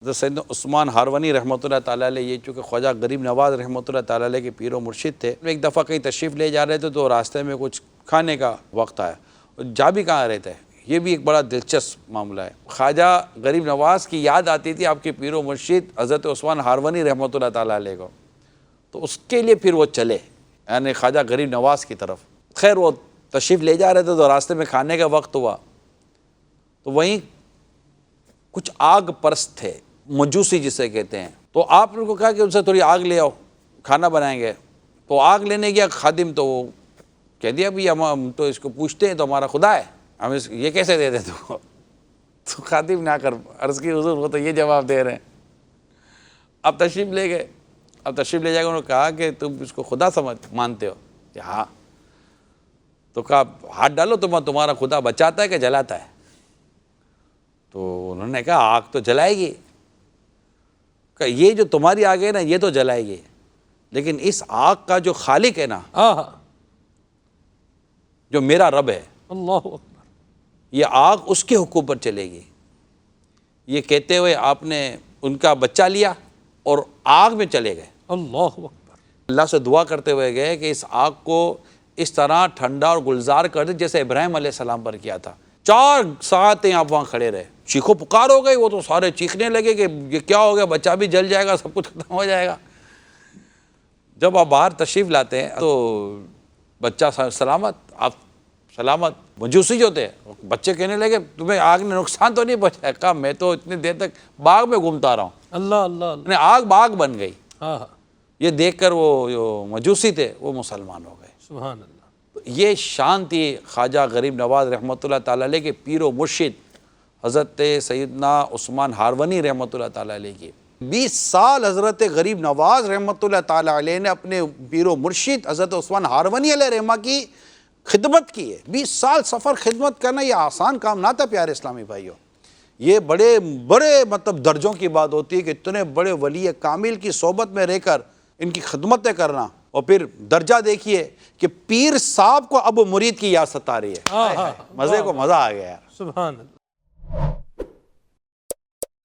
سیدنا عثمان ہارونی رحمۃ اللہ تعالیٰ علیہ، یہ چونکہ خواجہ غریب نواز رحمۃ اللہ تعالیٰ علیہ کے پیر و مرشد تھے، ایک دفعہ کہیں تشریف لے جا رہے تھے تو راستے میں کچھ کھانے کا وقت آیا، جا بھی کہاں رہے تھے، یہ بھی ایک بڑا دلچسپ معاملہ ہے۔ خواجہ غریب نواز کی یاد آتی تھی آپ کے پیر و مرشد حضرت عثمان ہارونی رحمۃ اللہ تعالیٰ علیہ کو، تو اس کے لیے پھر وہ چلے، یعنی خواجہ غریب نواز کی طرف۔ خیر وہ تشریف لے جا رہے تھے تو راستے میں کھانے کا وقت ہوا، تو وہیں کچھ آگ پرست تھے، مجوسی جسے کہتے ہیں، تو آپ نے کو کہا کہ ان سے تھوڑی آگ لے آؤ، کھانا بنائیں گے۔ تو آگ لینے گیا خادم، تو وہ کہہ دیا بھی ہم تو اس کو پوچھتے ہیں تو ہمارا خدا ہے، ہم یہ کیسے دے دیں تو خادم نے آ کر عرض کی حضور وہ تو یہ جواب دے رہے ہیں۔ اب تشریف لے گئے، اب تشریف لے جا کے انہوں نے کہا کہ تم اس کو خدا مانتے ہو؟ کہ ہاں۔ تو کہا ہاتھ ڈالو، تمہارا خدا بچاتا ہے کہ جلاتا ہے؟ تو انہوں نے کہا آگ تو جلائے گی، کہ یہ جو تمہاری آگ ہے نا یہ تو جلائے گی، لیکن اس آگ کا جو خالق ہے نا، جو میرا رب ہے، اللہ اکبر، یہ آگ اس کے حکم پر چلے گی۔ یہ کہتے ہوئے آپ نے ان کا بچہ لیا اور آگ میں چلے گئے، اللہ اکبر، اللہ سے دعا کرتے ہوئے گئے کہ اس آگ کو اس طرح ٹھنڈا اور گلزار کر دے جیسے ابراہیم علیہ السلام پر کیا تھا۔ 4 ساعتیں آپ وہاں کھڑے رہے، چیخو پکار ہو گئی، وہ تو سارے چیخنے لگے کہ یہ کیا ہو گیا، بچہ بھی جل جائے گا، سب کچھ ختم ہو جائے گا۔ جب آپ باہر تشریف لاتے ہیں تو بچہ سلامت، آپ سلامت۔ مجوسی جو تھے بچے کہنے لگے تمہیں آگ نے نقصان تو نہیں پہنچایا؟ کہا میں تو اتنی دیر تک باغ میں گھومتا رہا ہوں، اللہ اللہ اللہ، آگ باغ بن گئی۔ ہاں، یہ دیکھ کر وہ جو مجوسی تھے وہ مسلمان ہو گئے۔ سبحان اللہ۔ یہ شان تھی خواجہ غریب نواز رحمۃ اللہ تعالیٰ علیہ کے پیر و مرشد حضرت سیدنا عثمان ہارونی رحمۃ اللہ تعالیٰ علیہ کی۔ 20 سال حضرت غریب نواز رحمۃ اللہ تعالیٰ علیہ نے اپنے پیر و مرشد حضرت عثمان ہارونی علیہ رحمہ کی خدمت کی ہے۔ 20 سال سفر خدمت کرنا یہ آسان کام نہ تھا پیارے اسلامی بھائیوں، یہ بڑے مطلب درجوں کی بات ہوتی ہے کہ اتنے بڑے ولی کامل کی صحبت میں رہ کر ان کی خدمتیں کرنا، اور پھر درجہ دیکھیے کہ پیر صاحب کو اب مرید کی یاد ستا رہی ہے۔ مزے کو مزہ آ گیا یار، سبحان اللہ۔